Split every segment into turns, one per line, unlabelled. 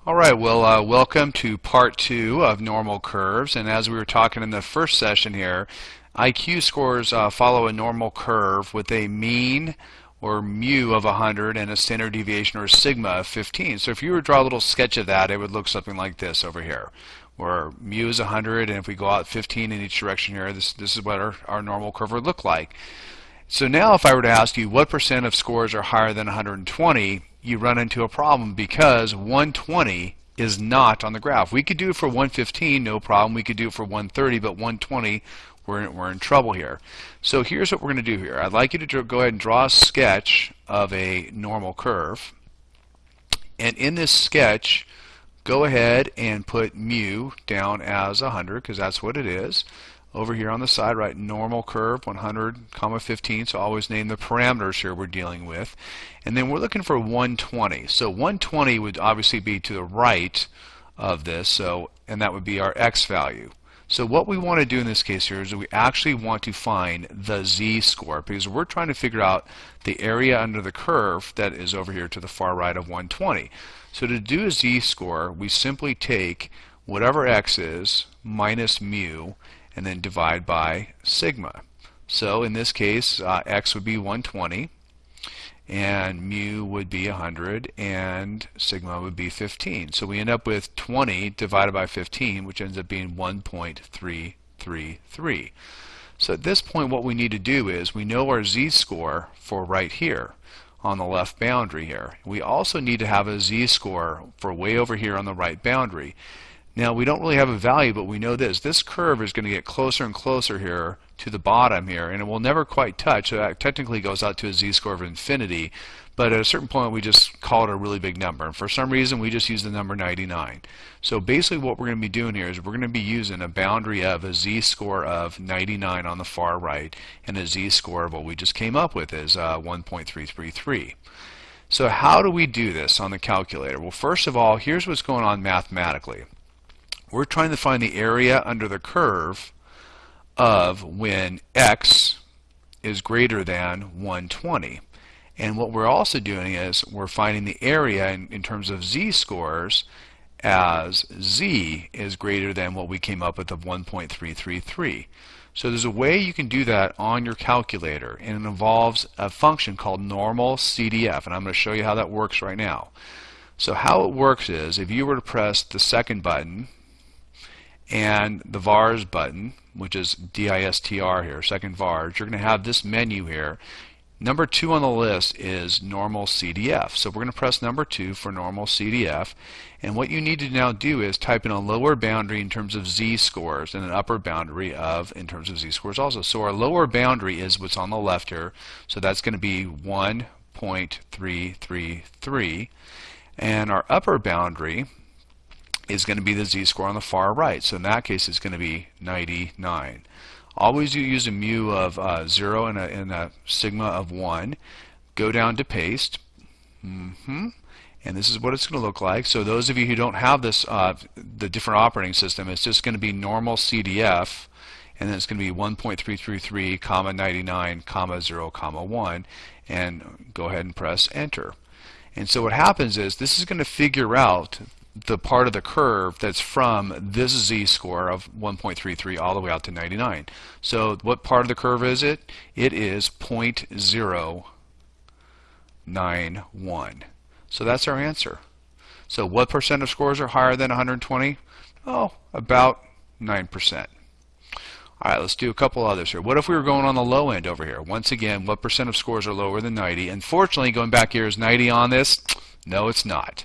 All right, well, welcome to part 2 of normal curves. And as we were talking in the first session here, IQ scores follow a normal curve with a mean or mu of 100 and a standard deviation or sigma of 15. So if you were to draw a little sketch of that, it would look something like this over here, where mu is 100, and if we go out 15 in each direction here, this is what our normal curve would look like. So now if I were to ask you what percent of scores are higher than 120, you run into a problem because 120 is not on the graph. We could do it for 115, no problem. We could do it for 130, but 120, we're in trouble here. So here's what we're going to do here. I'd like you to go ahead and draw a sketch of a normal curve. And in this sketch, go ahead and put mu down as 100, because that's what it is. Over here on the side, right, normal curve, 100, 15, so always name the parameters here we're dealing with. And then we're looking for 120. So 120 would obviously be to the right of this, and that would be our x value. So what we want to do in this case here is we actually want to find the z-score, because we're trying to figure out the area under the curve that is over here to the far right of 120. So to do a z-score, we simply take whatever x is minus mu, and then divide by sigma. So in this case, x would be 120, and mu would be 100, and sigma would be 15. So we end up with 20 divided by 15, which ends up being 1.333. So at this point, what we need to do is we know our z-score for right here on the left boundary here. We also need to have a z-score for way over here on the right boundary. Now, we don't really have a value, but we know this curve is going to get closer and closer here to the bottom here, and it will never quite touch. So that technically goes out to a z-score of infinity, but at a certain point we just call it a really big number, and for some reason we just use the number 99. So basically what we're going to be doing here is we're going to be using a boundary of a z-score of 99 on the far right, and a z-score of what we just came up with is 1.333. So how do we do this on the calculator? Well, first of all, here's what's going on mathematically. We're trying to find the area under the curve of when x is greater than 120. And what we're also doing is we're finding the area in terms of z-scores as z is greater than what we came up with of 1.333. So there's a way you can do that on your calculator, and it involves a function called normal CDF, and I'm going to show you how that works right now. So how it works is if you were to press the second button and the vars button, which is DISTR here, second vars, you're going to have this menu here. Number 2 on the list is normal CDF. So we're going to press number 2 for normal CDF, and what you need to now do is type in a lower boundary in terms of z-scores and an upper boundary in terms of z-scores also. So our lower boundary is what's on the left here, so that's going to be 1.333, and our upper boundary is going to be the z-score on the far right. So in that case, it's going to be 99. Always you use a mu of 0 and a sigma of 1. Go down to paste. And this is what it's going to look like. So those of you who don't have this, the different operating system, it's just going to be normal CDF, and then it's going to be 1.333, comma 99, comma 0, comma 1, and go ahead and press enter. And so what happens is this is going to figure out the part of the curve that's from this z-score of 1.33 all the way out to 99. So what part of the curve is it? It is 0.091. So that's our answer. So what percent of scores are higher than 120? Oh, about 9%. Alright, let's do a couple others here. What if we were going on the low end over here? Once again, what percent of scores are lower than 90? Unfortunately, going back here, is 90 on this? No, it's not.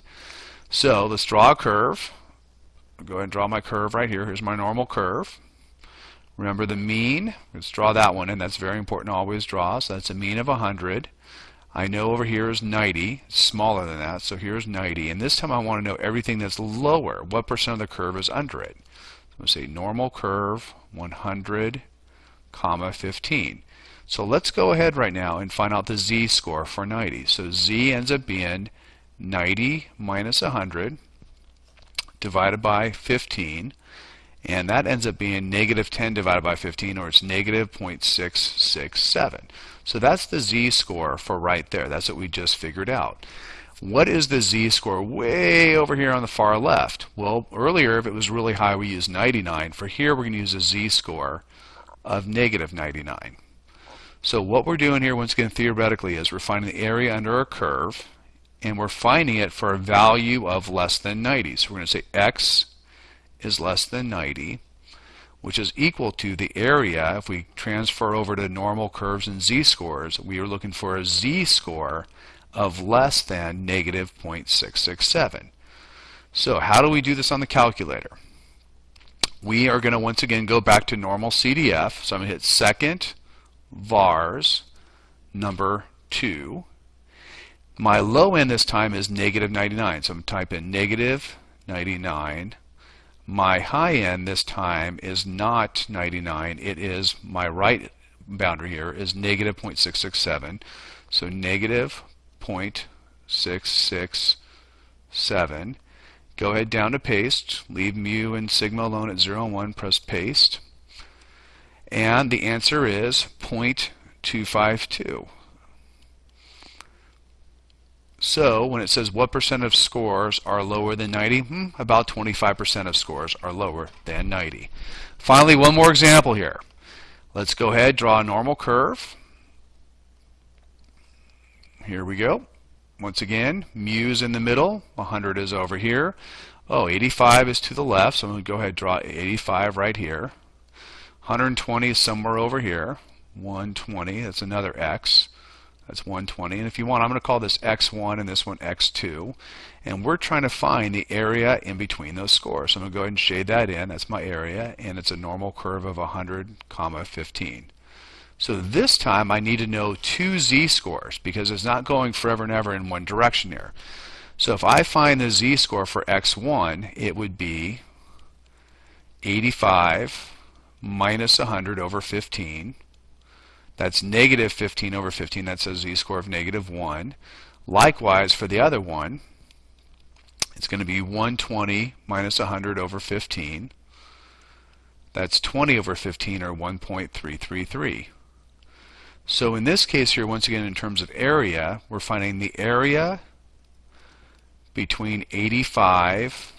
So let's draw a curve. I'll go ahead and draw my curve right here. Here's my normal curve. Remember the mean. Let's draw that one, and that's very important to always draw. So that's a mean of 100. I know over here is 90. It's smaller than that, so here's 90. And this time I want to know everything that's lower. What percent of the curve is under it? So I'm going to say normal curve 100, comma 15. So let's go ahead right now and find out the z-score for 90. So z ends up being 90 minus 100 divided by 15, and that ends up being negative 10 divided by 15, or it's negative 0.667. So that's the z-score for right there. That's what we just figured out. What is the z-score way over here on the far left? Well, earlier if it was really high we used 99. For here we're going to use a z-score of negative 99. So what we're doing here, once again theoretically, is we're finding the area under a curve, and we're finding it for a value of less than 90. So we're going to say x is less than 90, which is equal to the area. If we transfer over to normal curves and z-scores, we are looking for a z-score of less than negative 0.667. So how do we do this on the calculator? We are going to once again go back to normal CDF. So I'm going to hit second vars number 2. My low end this time is negative 99. So I'm going to type in negative 99. My high end this time is not 99. It is my right boundary here is negative 0.667. So negative 0.667. Go ahead down to paste. Leave mu and sigma alone at 0 and 1. Press paste. And the answer is 0.252. So when it says what percent of scores are lower than 90, about 25% of scores are lower than 90. Finally, one more example here. Let's go ahead, draw a normal curve. Here we go. Once again, mu is in the middle, 100 is over here. Oh, 85 is to the left, so I'm going to go ahead and draw 85 right here. 120 is somewhere over here. 120, that's another x. That's 120. And if you want, I'm going to call this x1 and this one x2. And we're trying to find the area in between those scores. So I'm going to go ahead and shade that in. That's my area, and it's a normal curve of 100, 15. So this time I need to know two z-scores because it's not going forever and ever in one direction here. So if I find the z-score for x1, it would be 85 minus 100 over 15. That's negative 15 over 15. That's a z-score of negative 1. Likewise, for the other one, it's going to be 120 minus 100 over 15. That's 20 over 15, or 1.333. So in this case here, once again, in terms of area, we're finding the area between 85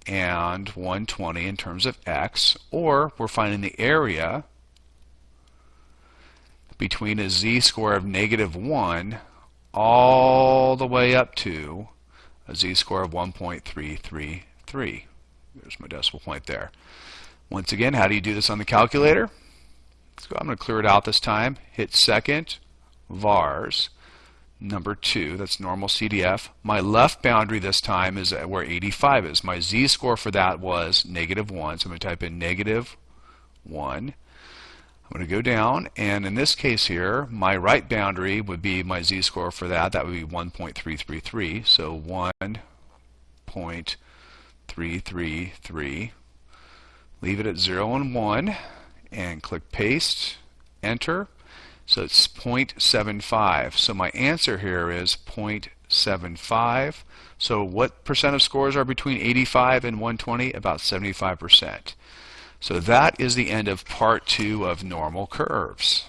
and 120 in terms of x, or we're finding the area between a z-score of negative 1 all the way up to a z-score of 1.333. There's my decimal point there. Once again, how do you do this on the calculator? So I'm going to clear it out this time. Hit second vars number 2. That's normal CDF. My left boundary this time is where 85 is. My z-score for that was negative 1. So I'm going to type in negative 1. I'm going to go down, and in this case here, my right boundary would be my z-score for that. That would be 1.333. So 1.333. Leave it at 0 and 1. And click paste, enter. So it's 0.75. So my answer here is 0.75. So what percent of scores are between 85 and 120? About 75%. So that is the end of part 2 of normal curves.